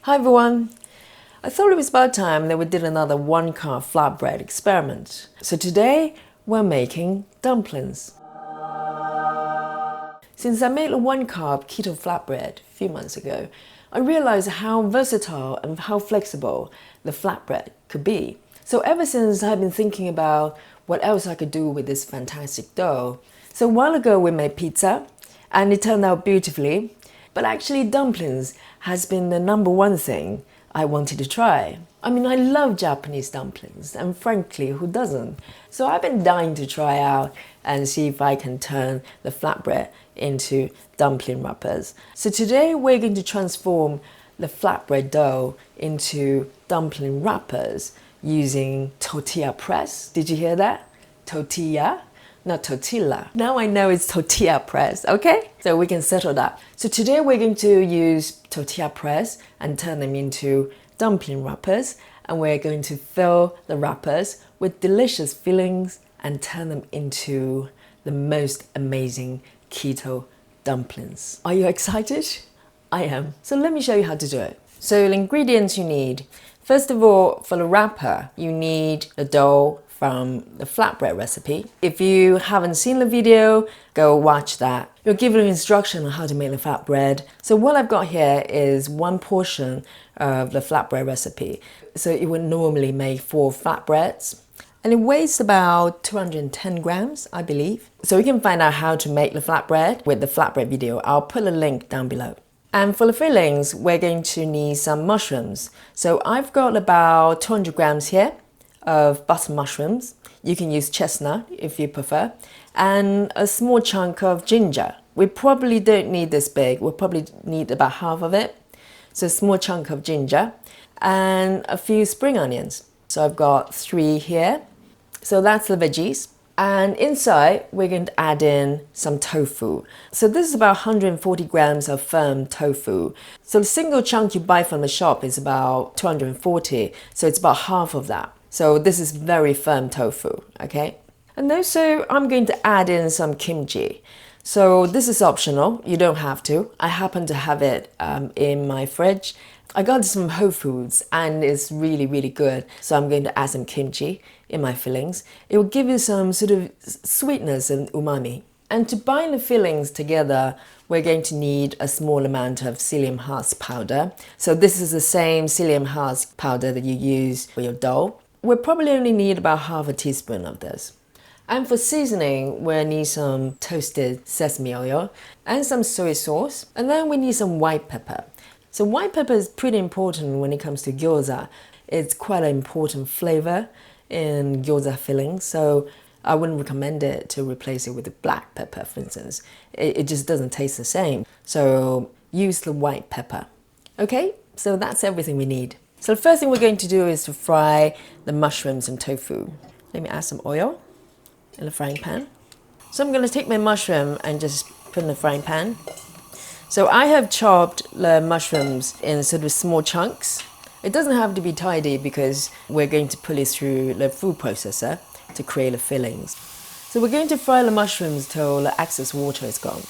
Hi everyone! I thought it was about time that we did another one-carb flatbread experiment. So today we're making dumplings. Since I made a one-carb keto flatbread a few months ago, I realized how versatile and how flexible the flatbread could be. So ever since I've been thinking about what else I could do with this fantastic dough. So a while ago we made pizza and it turned out beautifully. But actually dumplings has been the #1 thing I wanted to try. I mean, I love Japanese dumplings, and frankly, who doesn't? So I've been dying to try out and see if I can turn the flatbread into dumpling wrappers. So today we're going to transform the flatbread dough into dumpling wrappers using tortilla press. Did you hear that? Tortilla? Not tortilla. Now I know it's tortilla press, okay? So we can settle that. So today we're going to use tortilla press and turn them into dumpling wrappers, and we're going to fill the wrappers with delicious fillings and turn them into the most amazing keto dumplings. Are you excited? I am. So let me show you how to do it. So the ingredients you need. First of all, for the wrapper, you need the dough from the flatbread recipe. If you haven't seen the video, go watch that. You'll give you instruction on how to make the flatbread. So what I've got here is 1 portion of the flatbread recipe. So it would normally make 4 flatbreads. And it weighs about 210 grams, I believe. So you can find out how to make the flatbread with the flatbread video. I'll put a link down below. And for the fillings, we're going to need some mushrooms. So I've got about 200 grams here of button mushrooms. You can use chestnut if you prefer, and a small chunk of ginger. We probably don't need this big, we'll probably need about half of it. So a small chunk of ginger and a few spring onions. So I've got 3 here. So that's the veggies. And inside we're going to add in some tofu. So this is about 140 grams of firm tofu. So the single chunk you buy from the shop is about 240, so it's about half of that. So this is very firm tofu, okay? And also I'm going to add in some kimchi. So this is optional, you don't have to. I happen to have it in my fridge. I got this from Whole Foods and it's really, really good. So I'm going to add some kimchi in my fillings. It will give you some sort of sweetness and umami. And to bind the fillings together, we're going to need a small amount of psyllium husk powder. So this is the same psyllium husk powder that you use for your dough. We'll probably only need about half a teaspoon of this. And for seasoning, we'll need some toasted sesame oil and some soy sauce. And then we need some white pepper. So white pepper is pretty important when it comes to gyoza. It's quite an important flavor in gyoza fillings. So I wouldn't recommend it to replace it with the black pepper, for instance. It just doesn't taste the same. So use the white pepper. Okay, so that's everything we need. So the first thing we're going to do is to fry the mushrooms and tofu. Let me add some oil in the frying pan. So I'm going to take my mushroom and just put in the frying pan. So I have chopped the mushrooms in sort of small chunks. It doesn't have to be tidy because we're going to put it through the food processor to create the fillings. So we're going to fry the mushrooms till the excess water is gone.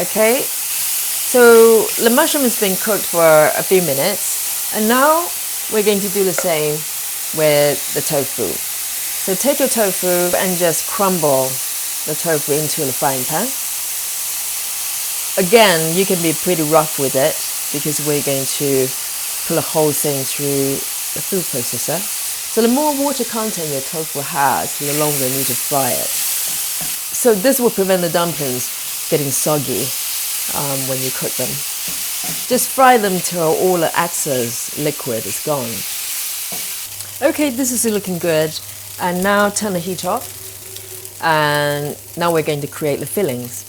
Okay. So the mushroom has been cooked for a few minutes, and now we're going to do the same with the tofu. So take your tofu and just crumble the tofu into the frying pan. Again, you can be pretty rough with it because we're going to put the whole thing through the food processor. So the more water content your tofu has, the longer you need to fry it. So this will prevent the dumplings getting soggy when you cook them. Just fry them till all the excess liquid is gone. Okay, this is looking good. And now turn the heat off. And now we're going to create the fillings.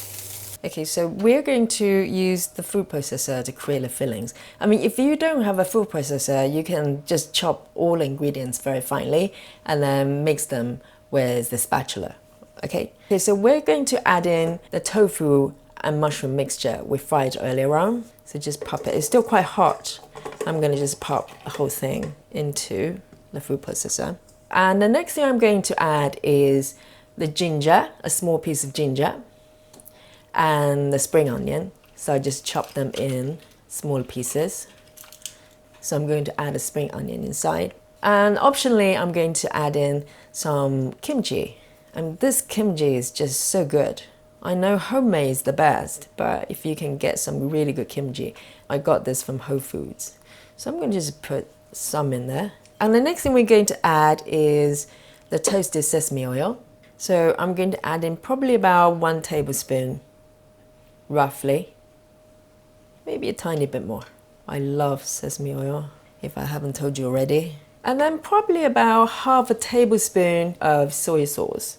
Okay, so we're going to use the food processor to create the fillings. I mean, if you don't have a food processor, you can just chop all the ingredients very finely and then mix them with the spatula. Okay, so we're going to add in the tofu and mushroom mixture we fried earlier on. So just pop it. It's still quite hot. I'm going to just pop the whole thing into the food processor. And the next thing I'm going to add is the ginger, a small piece of ginger, and the spring onion. So I just chop them in small pieces. So I'm going to add a spring onion inside. And optionally, I'm going to add in some kimchi. And this kimchi is just so good. I know homemade is the best, but if you can get some really good kimchi, I got this from Whole Foods. So I'm going to just put some in there. And the next thing we're going to add is the toasted sesame oil. So I'm going to add in probably about 1 tablespoon, roughly. Maybe a tiny bit more. I love sesame oil, if I haven't told you already. And then probably about half a tablespoon of soy sauce.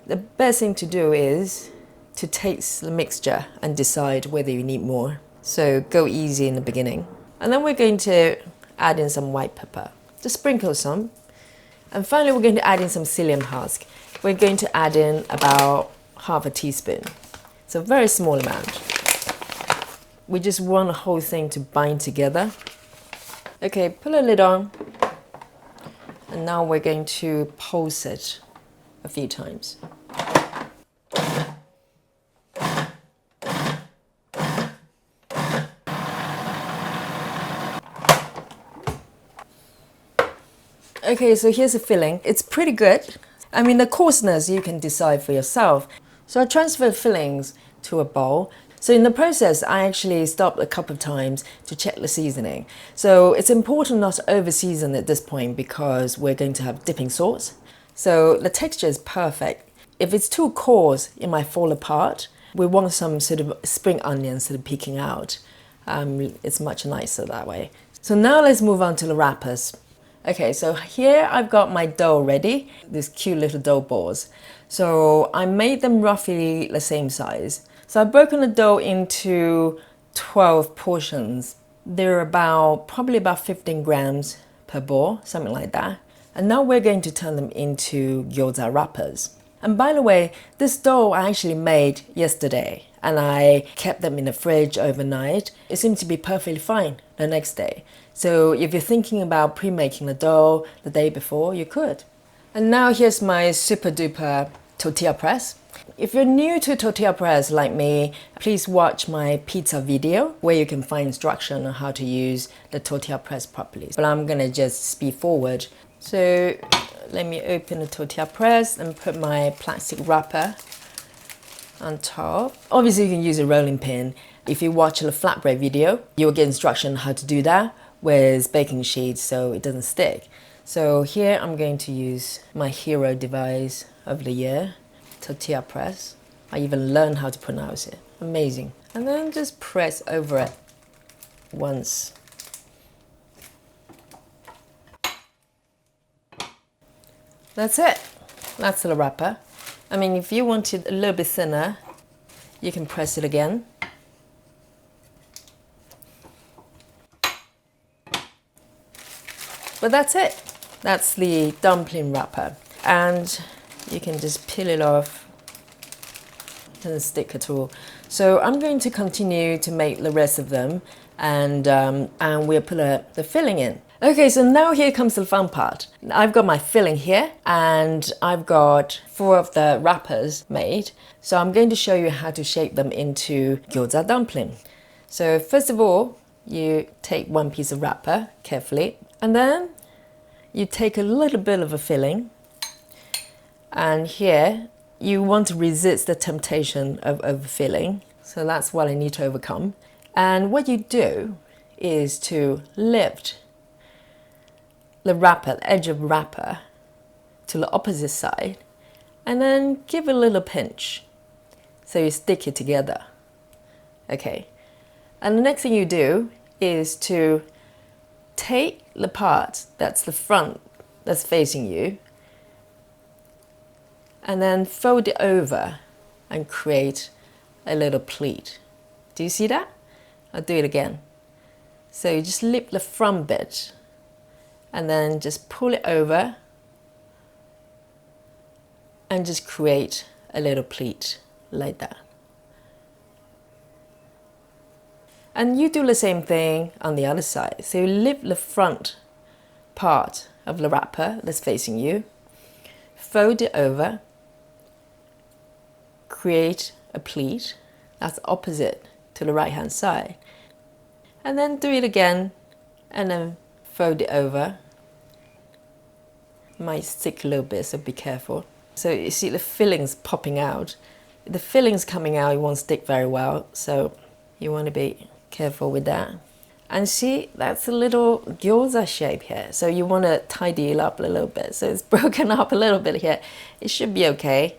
The best thing to do is to taste the mixture and decide whether you need more. So go easy in the beginning. And then we're going to add in some white pepper. Just sprinkle some. And finally we're going to add in some psyllium husk. We're going to add in about half a teaspoon. So a very small amount. We just want the whole thing to bind together. Okay, put a lid on. And now we're going to pulse it a few times. Okay, so here's the filling. It's pretty good. I mean, the coarseness you can decide for yourself. So I transferred fillings to a bowl. So in the process, I actually stopped a couple of times to check the seasoning. So it's important not to over season at this point because we're going to have dipping sauce. So the texture is perfect. If it's too coarse, it might fall apart. We want some sort of spring onions sort of peeking out. It's much nicer that way. So now let's move on to the wrappers. Okay, so here I've got my dough ready, these cute little dough balls. So I made them roughly the same size. So I've broken the dough into 12 portions. They're probably about 15 grams per ball, something like that. And now we're going to turn them into gyoza wrappers. And by the way, this dough I actually made yesterday and I kept them in the fridge overnight. It seemed to be perfectly fine the next day. So if you're thinking about pre-making the dough the day before, you could. And now here's my super duper tortilla press. If you're new to tortilla press like me, please watch my pizza video where you can find instruction on how to use the tortilla press properly. But I'm gonna just speed forward. So let me open the tortilla press and put my plastic wrapper on top. Obviously you can use a rolling pin. If you watch the flatbread video, you'll get instruction on how to do that with baking sheets so it doesn't stick. So here I'm going to use my hero device of the year, tortilla press. I even learned how to pronounce it. Amazing. And then just press over it once. That's it. That's the wrapper. I mean, if you want it a little bit thinner, you can press it again. But that's it. That's the dumpling wrapper. And you can just peel it off. It doesn't stick at all. So I'm going to continue to make the rest of them and we'll put the filling in. Okay, so now here comes the fun part. I've got my filling here and I've got 4 of the wrappers made. So I'm going to show you how to shape them into gyoza dumpling. So first of all, you take 1 piece of wrapper carefully and then you take a little bit of a filling and here you want to resist the temptation of overfilling. So that's what I need to overcome. And what you do is to lift the wrapper, the edge of the wrapper to the opposite side and then give it a little pinch so you stick it together. Okay, and the next thing you do is to take the part that's the front that's facing you and then fold it over and create a little pleat. Do you see that? I'll do it again. So you just lift the front bit and then just pull it over and just create a little pleat like that. And you do the same thing on the other side. So you lift the front part of the wrapper that's facing you, fold it over, create a pleat that's opposite to the right hand side. And then do it again and then fold it over. Might stick a little bit, so be careful. So you see the fillings popping out. The fillings coming out, it won't stick very well, so you want to be careful with that. And see, that's a little gyoza shape here. So you want to tidy it up a little bit. So it's broken up a little bit here. It should be okay.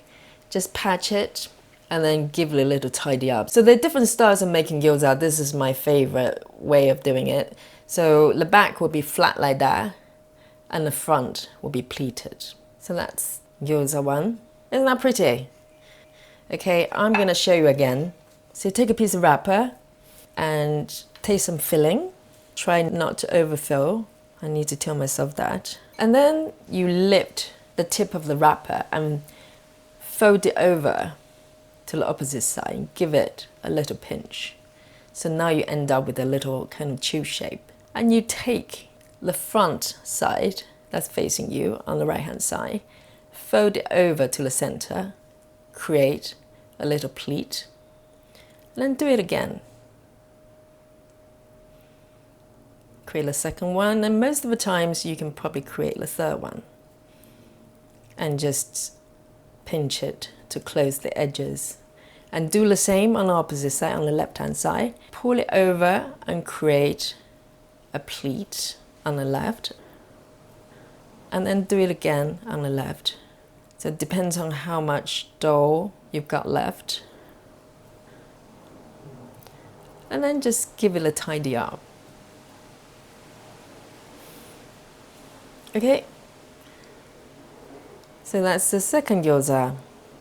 Just patch it and then give it a little tidy up. So there are different styles of making gyoza. This is my favorite way of doing it. So the back will be flat like that, and the front will be pleated. So that's gyoza one. Isn't that pretty? Okay, I'm gonna show you again. So take a piece of wrapper and take some filling. Try not to overfill. I need to tell myself that. And then you lift the tip of the wrapper and fold it over to the opposite side. Give it a little pinch. So now you end up with a little kind of tube shape. And you take the front side that's facing you on the right hand side, fold it over to the center, create a little pleat, and then do it again. Create the second one, and most of the times you can probably create the third one. And just pinch it to close the edges. And do the same on the opposite side, on the left hand side. Pull it over and create a pleat on the left. And then do it again on the left. So it depends on how much dough you've got left. And then just give it a tidy up. Okay, so that's the second gyoza.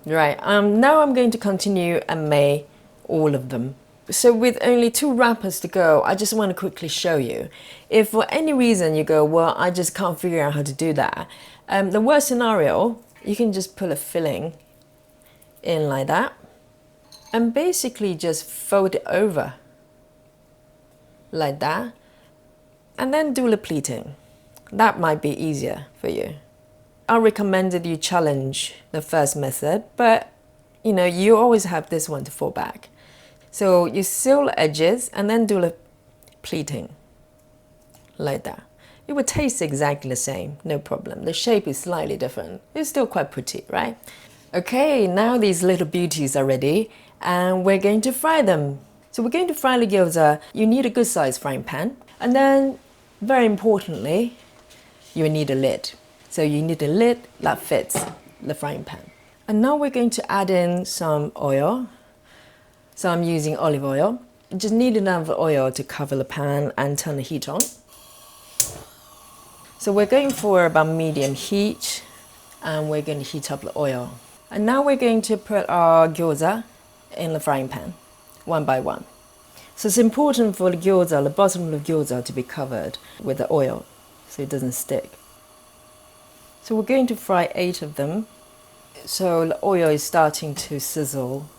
Right, now I'm going to continue and make all of them. So with only 2 wrappers to go, I just want to quickly show you. If for any reason you go, well, I just can't figure out how to do that. The worst scenario, you can just put a filling in like that and basically just fold it over like that and then do the pleating. That might be easier for you. I recommended you challenge the first method, but you know, you always have this one to fall back. So you seal the edges and then do the pleating like that. It would taste exactly the same, no problem. The shape is slightly different. It's still quite pretty, right? Okay, now these little beauties are ready and we're going to fry them. So we're going to fry the gyoza. You need a good sized frying pan. And then, very importantly, you need a lid. So you need a lid that fits the frying pan. And now we're going to add in some oil. So I'm using olive oil. You just need enough oil to cover the pan and turn the heat on. So we're going for about medium heat and we're going to heat up the oil. And now we're going to put our gyoza in the frying pan, one by one. So it's important for the gyoza, the bottom of the gyoza, to be covered with the oil so it doesn't stick. So we're going to fry 8 of them. So the oil is starting to sizzle.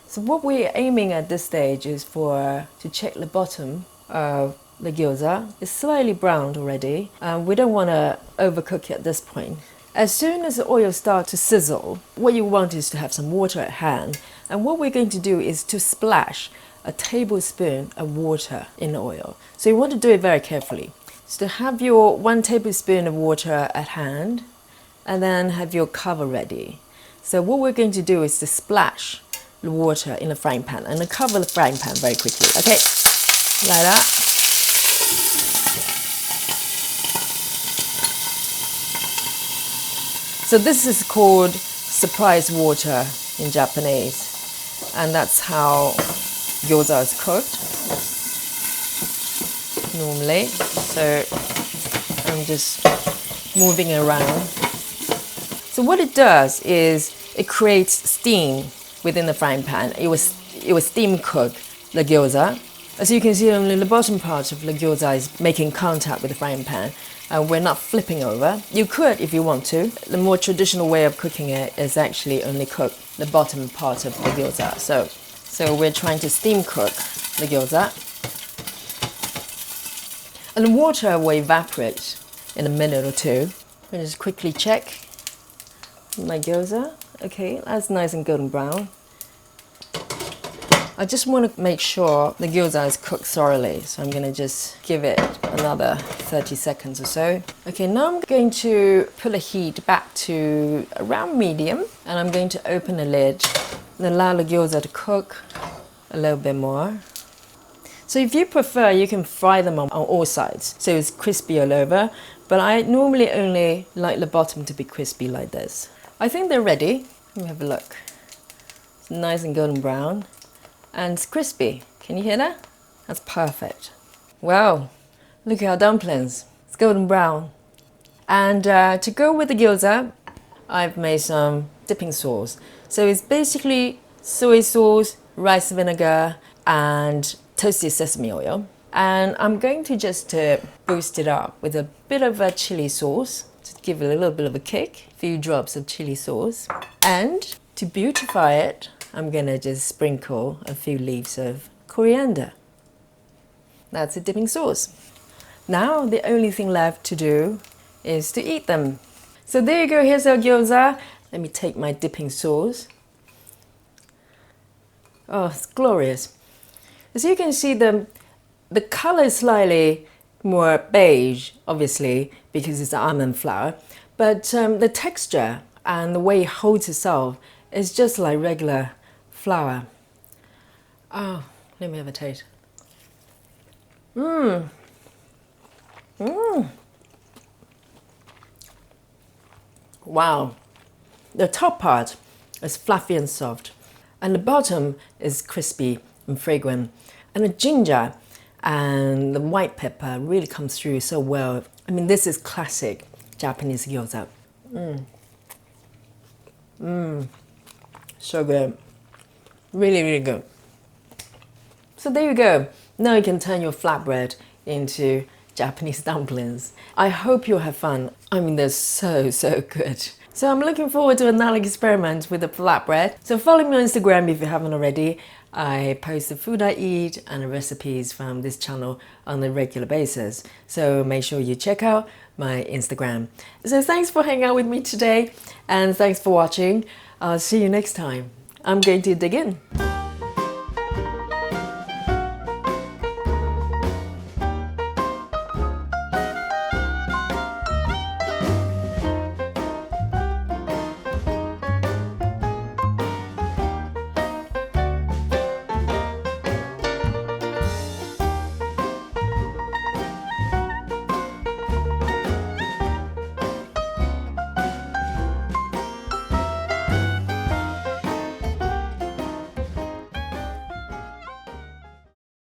So what we're aiming at this stage is to check the bottom of the gyoza. It's slightly browned already. We don't want to overcook it at this point. As soon as the oil starts to sizzle, what you want is to have some water at hand. And what we're going to do is to splash a tablespoon of water in the oil. So you want to do it very carefully. So have your 1 tablespoon of water at hand and then have your cover ready. So what we're going to do is to splash the water in the frying pan and then cover the frying pan very quickly. Okay, like that. So this is called surprise water in Japanese, and that's how gyoza is cooked normally. So I'm just moving around. So what it does is it creates steam within the frying pan. It will steam cook the gyoza. As you can see, only the bottom part of the gyoza is making contact with the frying pan. We're not flipping over. You could if you want to. The more traditional way of cooking it is actually only cook the bottom part of the gyoza. So we're trying to steam cook the gyoza. And the water will evaporate in a minute or two. I'll just quickly check my gyoza. Okay, that's nice and golden brown. I just want to make sure the gyoza is cooked thoroughly, so I'm going to just give it another 30 seconds or so. Okay, now I'm going to put the heat back to around medium, and I'm going to open the lid and allow the gyoza to cook a little bit more. So if you prefer, you can fry them on all sides, so it's crispy all over, but I normally only like the bottom to be crispy like this. I think they're ready. Let me have a look. It's nice and golden brown. And it's crispy. Can you hear that? That's perfect. Wow, look at our dumplings. It's golden brown. And to go with the gyoza, I've made some dipping sauce. So it's basically soy sauce, rice vinegar, and toasted sesame oil. And I'm going to just boost it up with a bit of a chili sauce to give it a little bit of a kick. A few drops of chili sauce. And to beautify it, I'm gonna just sprinkle a few leaves of coriander. That's a dipping sauce. Now the only thing left to do is to eat them. So there you go, here's our gyoza. Let me take my dipping sauce. Oh, it's glorious. As you can see, the color is slightly more beige, obviously, because it's almond flour. But the texture and the way it holds itself is just like regular flour. Oh, let me have a taste. Wow. The top part is fluffy and soft, and the bottom is crispy and fragrant. And the ginger and the white pepper really comes through so well. I mean, this is classic Japanese gyoza. So good. Really, really good. So there you go. Now you can turn your flatbread into Japanese dumplings. I hope you'll have fun. I mean, they're so, so good. So I'm looking forward to another experiment with the flatbread. So follow me on Instagram if you haven't already. I post the food I eat and the recipes from this channel on a regular basis. So make sure you check out my Instagram. So thanks for hanging out with me today, and thanks for watching. I'll see you next time. I'm going to dig in.